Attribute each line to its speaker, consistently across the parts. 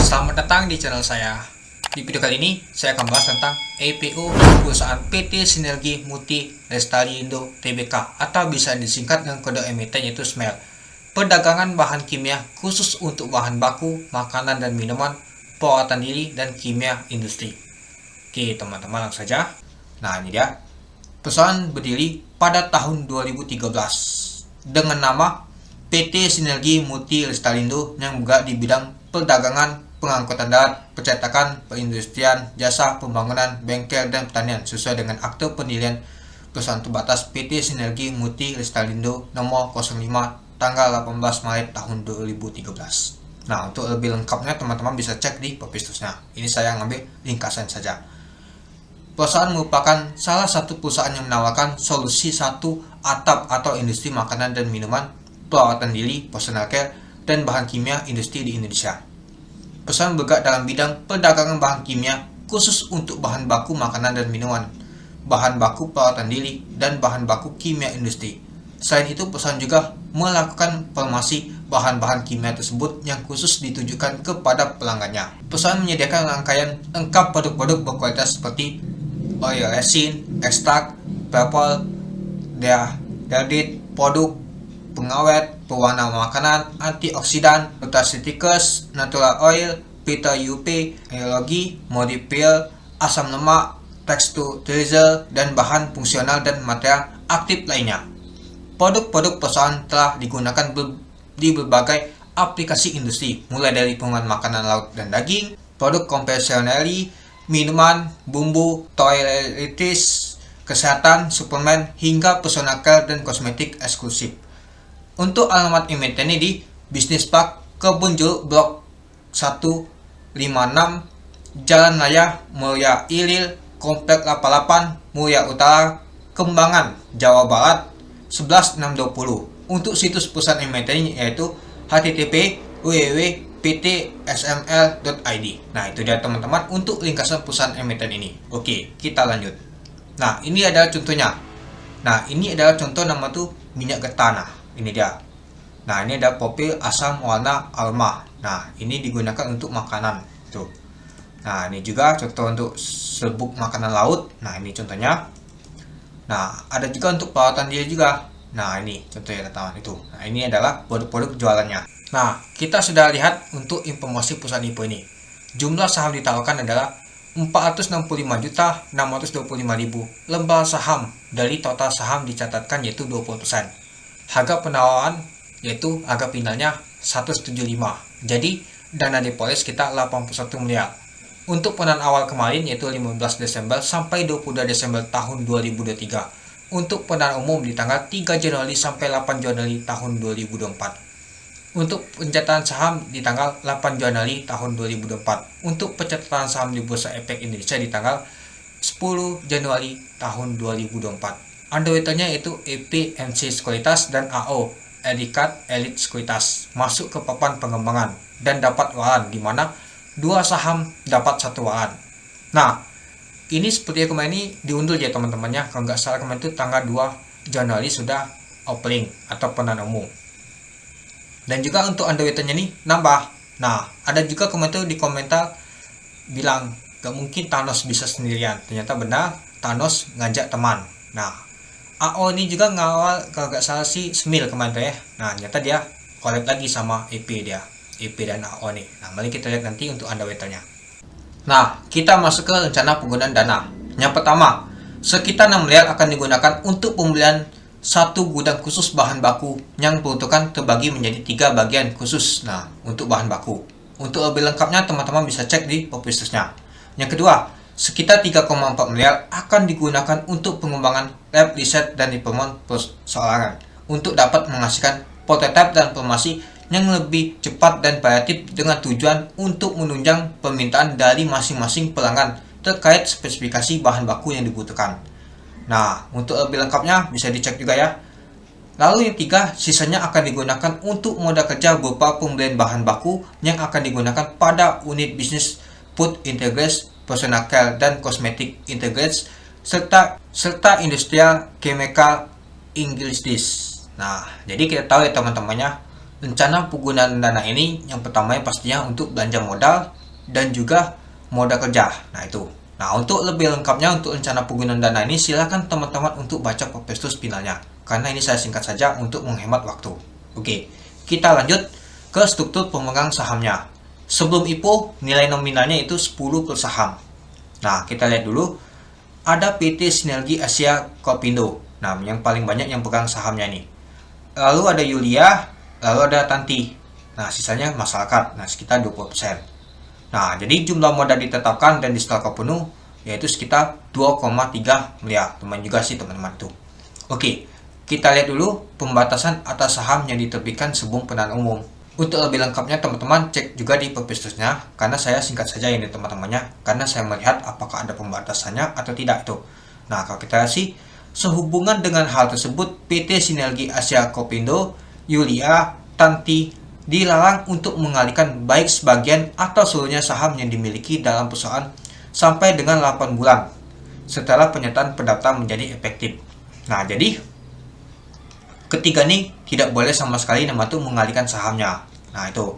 Speaker 1: Selamat datang di channel saya. Di video kali ini saya akan bahas tentang IPO perusahaan PT Sinergi Multi Lestarindo Tbk atau bisa disingkat dengan kode emiten yaitu SMEL. Perdagangan bahan kimia khusus untuk bahan baku, makanan dan minuman, perawatan diri dan kimia industri. Oke teman-teman, langsung saja. Nah ini dia. Perusahaan berdiri pada tahun 2013 dengan nama PT Sinergi Multi Lestarindo yang bergerak di bidang perdagangan, pengangkutan darat, percetakan, perindustrian, jasa, pembangunan, bengkel, dan pertanian sesuai dengan akte pendirian perusahaan terbatas PT Sinergi Multi Lestarindo nomor 05 tanggal 18 Maret tahun 2013. Nah, untuk lebih lengkapnya teman-teman bisa cek di pepistusnya. Ini saya ngambil ringkasan saja. Perusahaan merupakan salah satu perusahaan yang menawarkan solusi satu atap atau industri makanan dan minuman, perawatan diri, personal care, dan bahan kimia industri di Indonesia. Perusahaan bergerak dalam bidang perdagangan bahan kimia khusus untuk bahan baku makanan dan minuman, bahan baku perawatan diri, dan bahan baku kimia industri. Selain itu, perusahaan juga melakukan farmasi bahan-bahan kimia tersebut yang khusus ditujukan kepada pelanggannya. Perusahaan menyediakan rangkaian lengkap produk-produk berkualitas seperti oil resin, ekstrak, purple, deodit, produk pengawet, pewarna makanan, antioksidan, nutraceuticals, natural oil, filter UV, radiologi, modifier, asam lemak, texturizer, dan bahan fungsional dan material aktif lainnya. Produk-produk perusahaan telah digunakan di berbagai aplikasi industri, mulai dari pengolahan makanan laut dan daging, produk konvensional, minuman, bumbu, toiletries, kesehatan, suplemen, hingga personal care dan kosmetik eksklusif. Untuk alamat emiten ini di Business Park Kebun Jeruk Blok 156 Jalan Raya Mulia Ilil Komplek 88 Mulia Utara Kembangan Jawa Barat 11620. Untuk situs perusahaan emiten ini yaitu http://www.ptsml.id. Nah itu dia teman-teman untuk ringkasan perusahaan emiten ini. Oke, kita lanjut. Nah ini adalah contohnya. Nah ini adalah contoh nama tuh minyak getah. Nah ini dia. Nah ini ada profil asam warna alma. Nah ini digunakan untuk makanan tuh. Nah ini juga contoh untuk serbuk makanan laut. Nah ini contohnya. Nah ada juga untuk perawatan diri juga. Nah ini contohnya teman-teman itu. Nah ini adalah produk-produk jualannya. Nah kita sudah lihat untuk informasi perusahaan IPO ini. Jumlah saham ditawarkan adalah 465.625.000 lembar saham. Dari total saham dicatatkan yaitu 20%. Harga penawaran yaitu harga finalnya 175. Jadi dana deposit kita 81 miliar. Untuk penawaran awal kemarin yaitu 15 Desember sampai 22 Desember tahun 2023. Untuk penawaran umum di tanggal 3 Januari sampai 8 Januari tahun 2024. Untuk pencatatan saham di tanggal 8 Januari tahun 2024. Untuk pencatatan saham di Bursa Efek Indonesia di tanggal 10 Januari tahun 2024. Underwriternya yaitu EPMC Sekuritas dan AO Edikat Elite Sekuritas masuk ke papan pengembangan dan dapat waran di mana dua saham dapat satu waran. Nah, ini seperti kemarin ini diundur ya teman-temannya. Kalau nggak salah kemarin itu tanggal 2 Januari sudah opening atau penawaran umum. Dan juga untuk underwriternya nih nambah. Nah, ada juga komentar di komentar bilang gak mungkin Thanos bisa sendirian. Ternyata benar, Thanos ngajak teman. Nah, AO ini juga ngawal kalau nggak salah si Smil kemarin tuh ya. Nah ternyata dia collab lagi sama EP dia, EP dan AO nih. Nah mari kita lihat nanti untuk underwriternya. Nah kita masuk ke rencana penggunaan dana. Yang pertama, sekitar 6 miliar akan digunakan untuk pembelian satu gudang khusus bahan baku yang peruntukan terbagi menjadi 3 bagian khusus. Nah untuk bahan baku. Untuk lebih lengkapnya teman-teman bisa cek di publistasnya. Yang kedua, sekitar 3,4 miliar akan digunakan untuk pengembangan lab riset dan development perseorangan untuk dapat menghasilkan prototipe dan formasi yang lebih cepat dan variatif dengan tujuan untuk menunjang permintaan dari masing-masing pelanggan terkait spesifikasi bahan baku yang dibutuhkan. Nah, untuk lebih lengkapnya bisa dicek juga ya. Lalu yang ketiga, sisanya akan digunakan untuk modal kerja berupa pembelian bahan baku yang akan digunakan pada unit bisnis food integrates, personal care dan kosmetik integrates serta industrial chemical ingredients. Nah, jadi kita tahu ya teman-temannya rencana penggunaan dana ini yang pertama pastinya untuk belanja modal dan juga modal kerja. Nah itu. Nah untuk lebih lengkapnya untuk rencana penggunaan dana ini silahkan teman-teman untuk baca prospektus finalnya. Karena ini saya singkat saja untuk menghemat waktu. Oke, kita lanjut ke struktur pemegang sahamnya. Sebelum IPO nilai nominalnya itu 10 per saham. Nah kita lihat dulu ada PT Sinergi Asia Kopindo. Nah yang paling banyak yang pegang sahamnya ini. Lalu ada Yulia, lalu ada Tanti. Nah sisanya masyarakat. Nah sekitar 20%. Nah, jadi jumlah modal ditetapkan dan disetorkan penuh yaitu sekitar 2,3 miliar. Teman juga sih teman-teman tuh. Oke, kita lihat dulu pembatasan atas saham yang diterbitkan sebelum penahanan umum. Untuk lebih lengkapnya teman-teman cek juga di prospektusnya karena saya singkat saja ini teman-temannya karena saya melihat apakah ada pembatasannya atau tidak itu. Nah, kalau kita lihat sih sehubungan dengan hal tersebut PT Sinergi Asia Kopindo, Yulia, Tanti dilarang untuk mengalihkan baik sebagian atau seluruhnya saham yang dimiliki dalam perusahaan sampai dengan 8 bulan setelah penyertaan pendaftaran menjadi efektif. Nah, jadi ketiga ini tidak boleh sama sekali itu mengalihkan sahamnya. Nah, itu.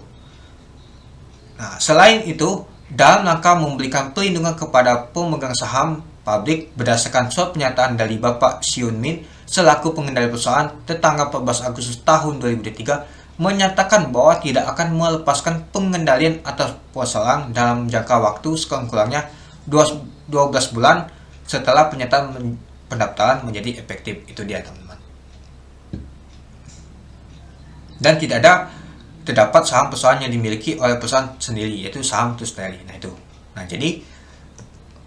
Speaker 1: Nah, selain itu, dalam rangka memberikan perlindungan kepada pemegang saham publik berdasarkan surat pernyataan dari Bapak Xiun Min selaku pengendali perusahaan tertanggal 14 Agustus tahun 2003 menyatakan bahwa tidak akan melepaskan pengendalian atas perusahaan dalam jangka waktu sekurang-kurangnya 12 bulan setelah pernyataan pendaftaran menjadi efektif. Itu dia teman-teman. Dan tidak terdapat saham perusahaan yang dimiliki oleh perusahaan sendiri, yaitu saham itu sendiri. Nah itu. Nah jadi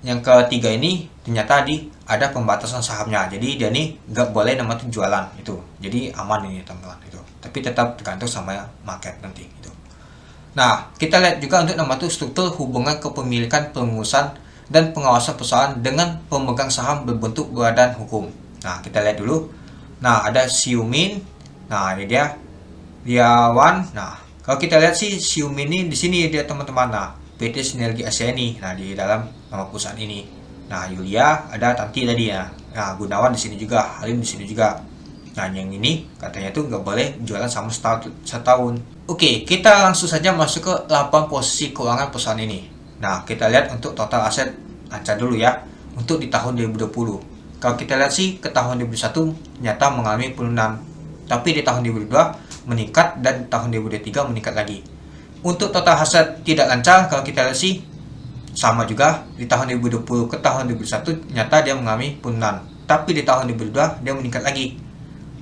Speaker 1: yang ketiga ini ternyata ada pembatasan sahamnya. Jadi dia ini nggak boleh itu jualan itu. Jadi aman ini teman-teman itu. Tapi tetap tergantung sama market nanti gitu. Nah, kita lihat juga untuk itu struktur hubungan kepemilikan, pengurusan dan pengawasan perusahaan dengan pemegang saham berbentuk badan hukum. Nah, kita lihat dulu. Nah, ada Xiumin. Nah, ini dia Wan. Nah, kalau kita lihat sih Xiumin ini di sini dia teman-teman. Nah, PT Sinergi Asia ini. Nah, di dalam nama perusahaan ini. Nah, Yulia ada Tanti tadi ya. Nah, Gunawan di sini juga, Halim di sini juga. Nah, yang ini katanya tuh nggak boleh jualan sama setahun. Oke, kita langsung saja masuk ke 8 posisi keuangan perusahaan ini. Nah, kita lihat untuk total aset lancar dulu ya. Untuk di tahun 2020. Kalau kita lihat sih ke tahun 2021 ternyata mengalami penurunan. Tapi di tahun 2022 meningkat dan tahun 2023 meningkat lagi. Untuk total aset tidak lancar kalau kita lihat sih sama juga di tahun 2020 ke tahun 2021 ternyata dia mengalami penurunan. Tapi di tahun 2022 dia meningkat lagi.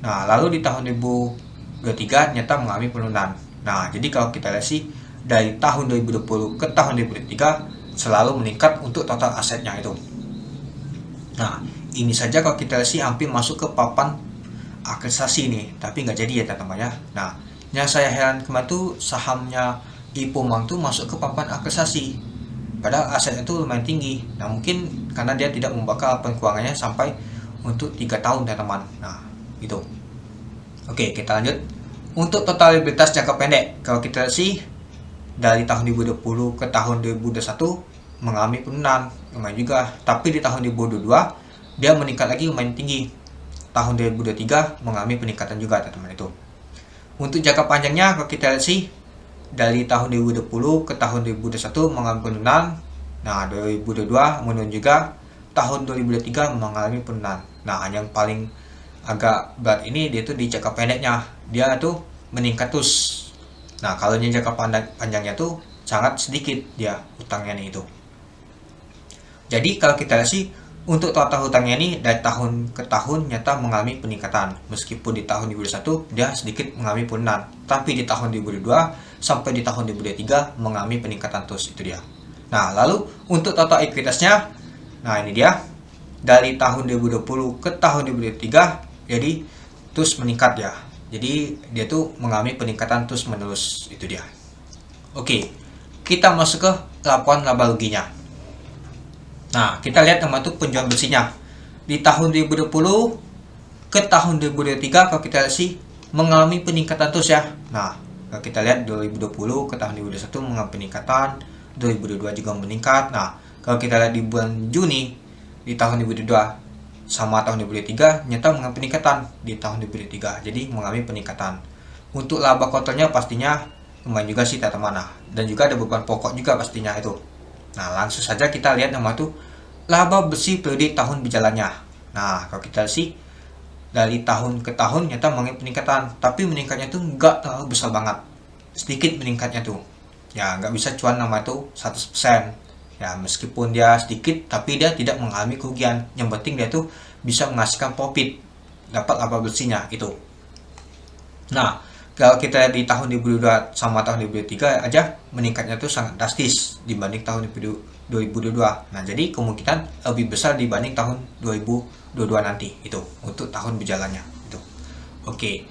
Speaker 1: Nah, lalu di tahun 2023 ternyata mengalami penurunan. Nah, jadi kalau kita lihat sih dari tahun 2020 ke tahun 2023 selalu meningkat untuk total asetnya itu. Nah, ini saja kalau kita lihat sih hampir masuk ke papan akresasi nih, tapi nggak jadi ya teman-teman ya. Nah, yang saya heran kemarin tuh sahamnya Ipomang tuh masuk ke papan akresasi. Padahal asetnya itu lumayan tinggi. Nah, mungkin karena dia tidak membuka laporan keuangannya sampai untuk 3 tahun teman-teman. Nah, gitu. Oke, kita lanjut. Untuk totalitas jangka pendek, kalau kita lihat sih dari tahun 2020 ke tahun 2021 mengalami penurunan lumayan juga. Tapi di tahun 2022 dia meningkat lagi lumayan tinggi. Tahun 2023 mengalami peningkatan juga teman-teman itu. Untuk jangka panjangnya kalau kita lihat sih dari tahun 2020 ke tahun 2021 mengalami penurunan. Nah, 2022 menurun juga. Tahun 2023 mengalami penurunan. Nah, yang paling agak berat ini dia tuh di jangka pendeknya. Dia tuh meningkat terus. Nah, kalau yang jangka panjangnya tuh sangat sedikit dia utangnya nih itu. Jadi kalau kita lihat sih untuk total hutangnya ini dari tahun ke tahun nyata mengalami peningkatan. Meskipun di tahun 2021 dia sedikit mengalami penurunan, tapi di tahun 2022 sampai di tahun 2023 mengalami peningkatan terus itu dia. Nah, lalu untuk total ekuitasnya, nah ini dia dari tahun 2020 ke tahun 2023 jadi terus meningkat ya. Jadi dia tuh mengalami peningkatan terus menerus itu dia. Oke, kita masuk ke laporan laba ruginya. Nah, kita lihat teman-teman penjualan bersihnya. Di tahun 2020 ke tahun 2023 kalau kita lihat sih mengalami peningkatan terus ya. Nah, kalau kita lihat 2020 ke tahun 2021 mengalami peningkatan, 2022 juga meningkat. Nah, kalau kita lihat di bulan Juni di tahun 2022 sama tahun 2023 nyata mengalami peningkatan di tahun 2023. Jadi mengalami peningkatan. Untuk laba kotornya pastinya lumayan juga sih teman-teman. Nah, dan juga ada beban pokok juga pastinya itu. Nah, langsung saja kita lihat nama tuh laba bersih periode tahun berjalannya. Nah, kalau kita sih dari tahun ke tahun nyata mengalami peningkatan, tapi meningkatnya tuh nggak terlalu besar banget, sedikit meningkatnya tuh. Ya, nggak bisa cuan nama tuh 100%. Ya, meskipun dia sedikit, tapi dia tidak mengalami kerugian. Yang penting dia tuh bisa menghasilkan profit, dapat laba bersihnya itu. Nah, kalau kita lihat di tahun 2022 sama tahun 2023 aja meningkatnya tuh sangat drastis dibanding tahun 2022. Nah, jadi kemungkinan lebih besar dibanding tahun 2022 nanti itu untuk tahun berjalannya itu. Oke,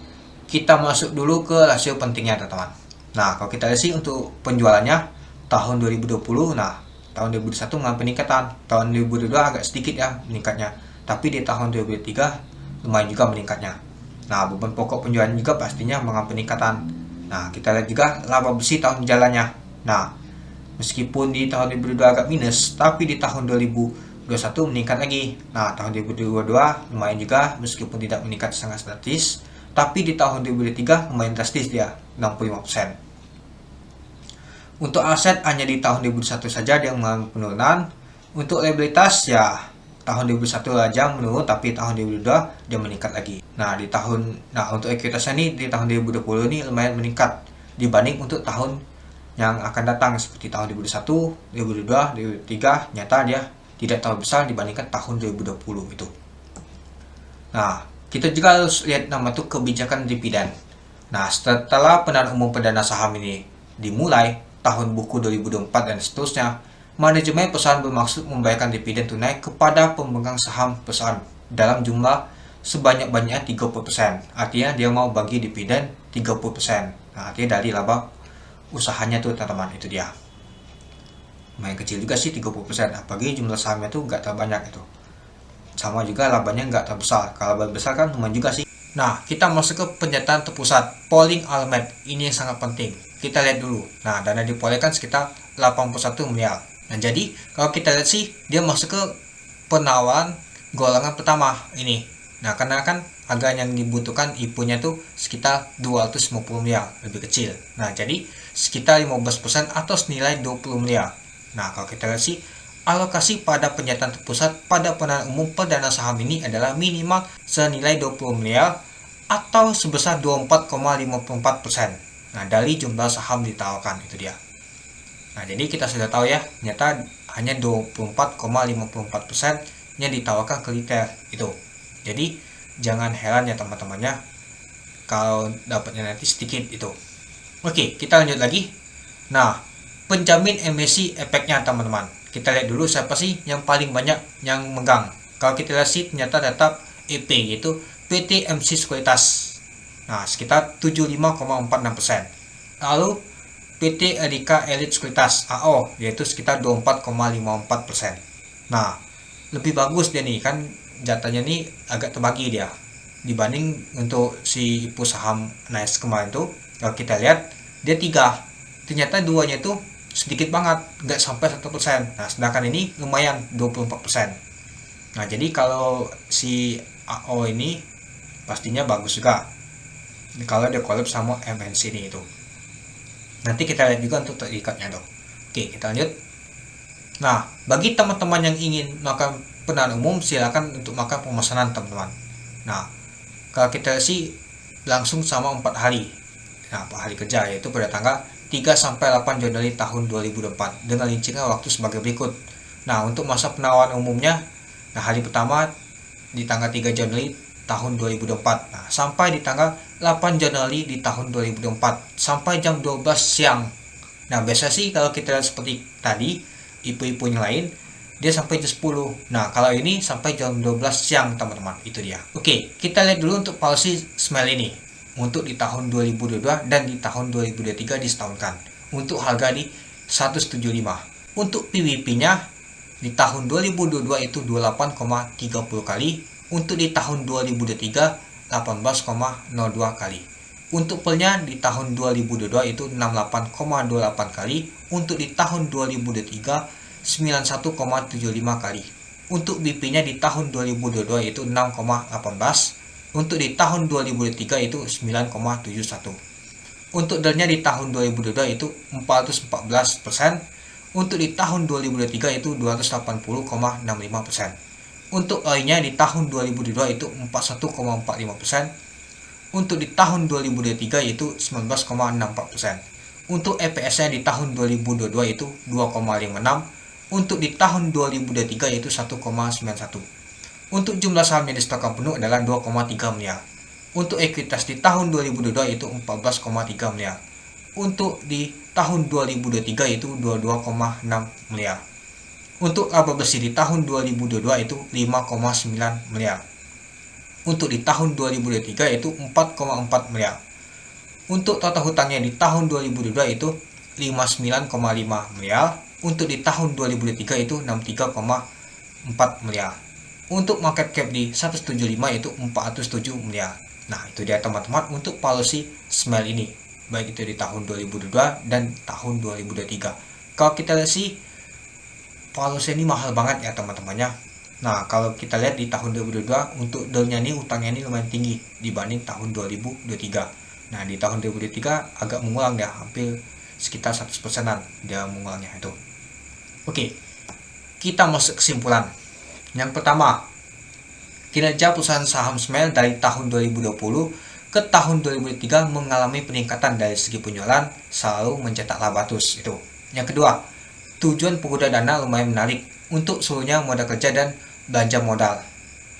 Speaker 1: kita masuk dulu ke rasio pentingnya teman-teman. Nah, kalau kita lihat sih untuk penjualannya tahun 2020, nah tahun 2021 mengalami peningkatan, tahun 2022 agak sedikit ya meningkatnya, tapi di tahun 2023 lumayan juga meningkatnya. Nah, beban pokok penjualan juga pastinya mengalami peningkatan. Nah, kita lihat juga laba bersih tahun jalannya. Nah, meskipun di tahun 2022 agak minus, tapi di tahun 2021 meningkat lagi. Nah, tahun 2022 lumayan juga meskipun tidak meningkat sangat drastis, tapi di tahun 2023 lumayan drastis dia, 65%. Untuk aset hanya di tahun 2021 saja dia mengalami penurunan. Untuk liabilitas ya tahun 2021 aja menurun, tapi tahun 2022 dia meningkat lagi. Nah, untuk ekuitasnya nih di tahun 2020 ini lumayan meningkat dibanding untuk tahun yang akan datang seperti tahun 2021, 2022, 2023 nyata dia tidak terlalu besar dibandingkan tahun 2020 itu. Nah, kita juga harus lihat nama itu kebijakan dividen. Nah, setelah penahanan umum perdana saham ini dimulai tahun buku 2024 dan seterusnya, manajemen perusahaan bermaksud membayarkan dividen tunai kepada pemegang saham perusahaan dalam jumlah sebanyak-banyaknya 30%. Artinya dia mau bagi dividen 30%. Nah, artinya dari laba usahanya tuh teman-teman, itu dia. Lumayan kecil juga sih 30%, apalagi jumlah sahamnya tuh nggak terlalu banyak itu. Sama juga labanya nggak terlalu besar. Kalau laba besar kan lumayan juga sih. Nah, kita masuk ke penyataan terpusat, polling alert. Ini yang sangat penting. Kita lihat dulu. Nah, dana dipolikan sekitar 81 miliar. Nah, jadi kalau kita lihat sih dia masuk ke penawaran golongan pertama ini. Nah, karena kan harga yang dibutuhkan IPO-nya tuh sekitar 250 miliar, lebih kecil. Nah, jadi sekitar 15% atau senilai 20 miliar. Nah, kalau kita lihat sih alokasi pada penyataan terpusat pada penahanan umum perdana saham ini adalah minimal senilai 20 miliar atau sebesar 24,54%. Nah, dari jumlah saham ditawarkan itu dia. Nah, jadi kita sudah tahu ya, ternyata hanya 24,54% yang ditawarkan ke retail itu. Jadi jangan heran ya teman-temannya kalau dapatnya nanti sedikit itu. Oke, kita lanjut lagi. Nah, penjamin emisi efeknya teman-teman. Kita lihat dulu siapa sih yang paling banyak yang megang. Kalau kita lihat sih ternyata tetap EP yaitu PT MC Sekuritas. Nah, sekitar 75,46%. Lalu PT Erika Elite Sekuritas AO yaitu sekitar 24,54%. Nah, lebih bagus dia nih kan jatahnya nih agak terbagi dia dibanding untuk si IPO saham Nice kemarin tuh. Kalau kita lihat dia 3, ternyata duanya tuh sedikit banget, nggak sampai 1%. Nah, sedangkan ini lumayan 24%. Nah, jadi kalau si AO ini pastinya bagus juga kalau dia collab sama MNC ini itu. Nanti kita lihat juga untuk terikatnya dong. Oke, kita lanjut. Nah, bagi teman-teman yang ingin melakukan penahanan umum, silakan untuk melakukan pemesanan teman-teman. Nah, kalau kita sih langsung sama 4 hari. Nah, 4 hari kerja yaitu pada tanggal 3 sampai 8 Januari tahun 2024 dengan rincian waktu sebagai berikut. Nah, untuk masa penawaran umumnya, nah hari pertama di tanggal 3 Januari tahun 2024. Nah, sampai di tanggal 8 Januari di tahun 2024 sampai jam 12 siang. Nah, biasa sih kalau kita lihat seperti tadi IPO-IPO yang lain dia sampai jam 10. Nah, kalau ini sampai jam 12 siang teman-teman, itu dia. Oke, kita lihat dulu untuk policy Smile ini untuk di tahun 2022 dan di tahun 2023 disetahunkan untuk harga di 175. Untuk PWP-nya di tahun 2022 itu 28,30 kali. Untuk di tahun 2023 18,02 kali. Untuk pelnya di tahun 2022 itu 68,28 kali. Untuk di tahun 2023 91,75 kali. Untuk BP-nya di tahun 2022 itu 6,18. Untuk di tahun 2023 itu 9,71. Untuk delnya di tahun 2022 itu 414%, untuk di tahun 2023 itu 280,65%. Untuk AI-nya di tahun 2022 itu 41,45%, untuk di tahun 2023 itu 19,64%. Untuk EPS-nya di tahun 2022 itu 2,56, untuk di tahun 2023 itu 1,91. Untuk jumlah saham yang disetorkan penuh adalah 2,3 miliar. Untuk ekuitas di tahun 2022 itu 14,3 miliar. Untuk di tahun 2023 itu 22,6 miliar. Untuk laba bersih di tahun 2022 itu 5,9 miliar. Untuk di tahun 2023 itu 4,4 miliar. Untuk total hutangnya di tahun 2022 itu 59,5 miliar. Untuk di tahun 2023 itu 63,4 miliar. Untuk market cap di 175 itu 407 miliar. Nah, itu dia teman-teman untuk policy Smile ini, baik itu di tahun 2022 dan tahun 2023. Kalau kita lihat sih policy ini mahal banget ya teman-temannya. Nah, kalau kita lihat di tahun 2022 untuk delnya ini, utangnya ini lumayan tinggi dibanding tahun 2023. Nah, di tahun 2023 agak mengulang ya, hampir sekitar 100%-an dia mengulangnya itu. Oke, kita masuk kesimpulan. Yang pertama, kinerja perusahaan saham Smile dari tahun 2020 ke tahun 2023 mengalami peningkatan dari segi penjualan, selalu mencetak laba terus itu. Yang kedua, tujuan penggunaan dana lumayan menarik untuk seluruhnya modal kerja dan belanja modal.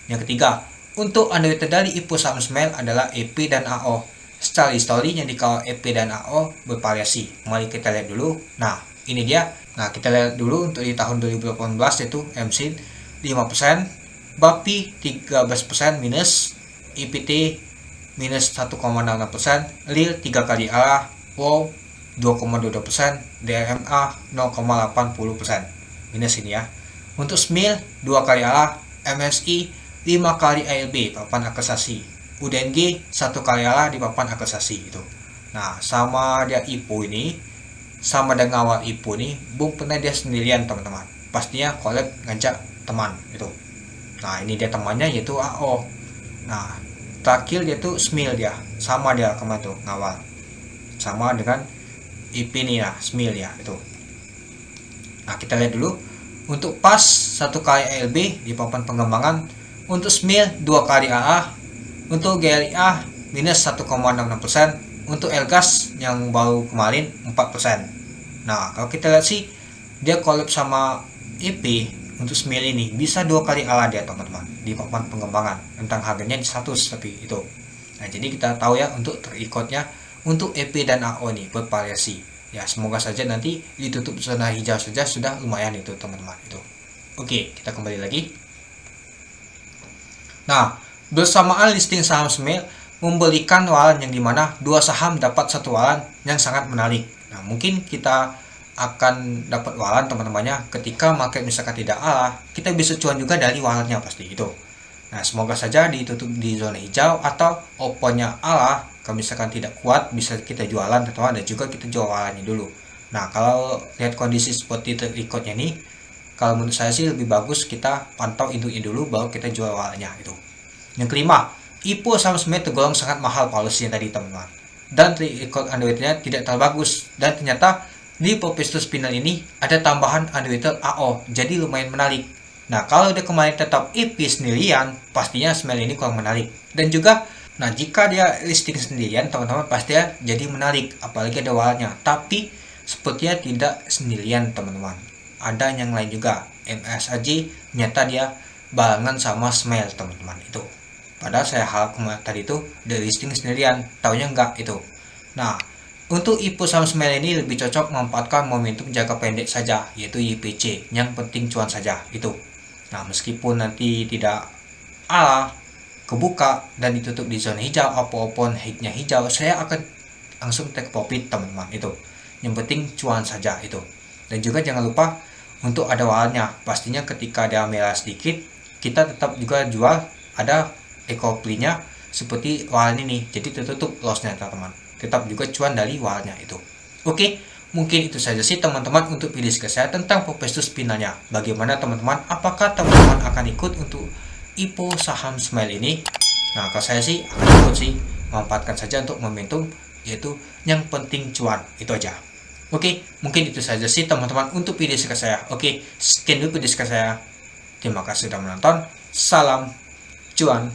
Speaker 1: Yang ketiga, untuk underwriter dari IPO saham Smile adalah EP dan AO. Secara histori yang dikawal EP dan AO bervariasi. Mari kita lihat dulu. Nah, ini dia. Nah, kita lihat dulu untuk di tahun 2018 yaitu MC 5%, BAPI 13% minus, IPT minus 1,66%, LIL 3 kali arah, WOW 2,22%, DMA 0,80% minus ini ya. Untuk SMIL 2 kali arah, MSI 5 kali ALB papan akusasi, UDNG 1 kali arah di papan akusasi itu. Nah, sama dia IPO ini, sama dengan awal IPO ini, Bung pernah dia sendirian teman-teman. Pastinya collab ngajak teman itu. Nah, ini dia temannya yaitu AO. Nah, terakhir dia tuh SMIL dia, sama dia kemarin tuh ngawal. Sama dengan IP ini ya, SMIL ya itu. Nah, kita lihat dulu untuk PAS 1 kali ALB di papan pengembangan, untuk SMIL 2 kali AA, untuk GLIA minus 1,66%, untuk LGAS yang baru kemarin 4%. Nah, kalau kita lihat sih dia collab sama IP untuk SMIL ini bisa 2 kali ala dia teman-teman di papan pengembangan, tentang harganya di 100 tapi itu. Nah, jadi kita tahu ya untuk terikutnya untuk EP dan AO ini bervariasi ya. Semoga saja nanti ditutup zona hijau saja sudah lumayan itu teman-teman itu. Oke, kita kembali lagi. Nah, bersamaan listing saham Smile memberikan wawalan yang dimana dua saham dapat satu wawalan yang sangat menarik. Nah, mungkin kita akan dapat wawalan teman-temannya ketika market misalkan tidak ala, kita bisa cuan juga dari wawalannya pasti itu. Nah, semoga saja ditutup di zona hijau atau opennya ala. Kalau misalkan tidak kuat bisa kita jualan atau ada juga kita jual wawalannya dulu. Nah, kalau lihat kondisi seperti terikutnya nih, kalau menurut saya sih lebih bagus kita pantau induknya dulu baru kita jual wawalannya itu. Yang kelima, IPO saham Smile tergolong sangat mahal policy tadi teman-teman, dan record underwriternya tidak terlalu bagus, dan ternyata di Popestus Spinal ini ada tambahan underwriter AO, jadi lumayan menarik. Nah, kalau dia kemarin tetap IP sendirian, pastinya Smile ini kurang menarik. Dan juga, nah jika dia listing sendirian, teman-teman pasti ya jadi menarik, apalagi ada wawalannya. Tapi sepertinya tidak sendirian teman-teman, ada yang lain juga. MSAJ ternyata dia barengan sama Smile teman-teman itu. Padahal saya harap tadi itu dia listing sendirian, taunya enggak itu. Nah, untuk IPO saham Smile ini lebih cocok memanfaatkan momentum jangka pendek saja, yaitu YPC, yang penting cuan saja itu. Nah, meskipun nanti tidak ala, kebuka dan ditutup di zona hijau, apapun hignya hijau, saya akan langsung take profit teman-teman itu. Yang penting cuan saja itu. Dan juga jangan lupa untuk ada wawalannya. Pastinya ketika ada merah sedikit, kita tetap juga jual, ada ekoplinya seperti wawalan ini, jadi tertutup lossnya teman-teman, tetap juga cuan dari wawalannya itu. Oke, mungkin itu saja sih teman-teman untuk video saya tentang Popestus Spinalnya. Bagaimana teman-teman, apakah teman-teman akan ikut untuk IPO saham Smile ini? Nah, kalau saya sih akan ikut sih, memanfaatkan saja untuk momentum yaitu yang penting cuan. Itu aja. Oke, mungkin itu saja sih teman-teman untuk video singkat saya. Oke, sekian dulu video singkat saya. Terima kasih sudah menonton. Salam cuan.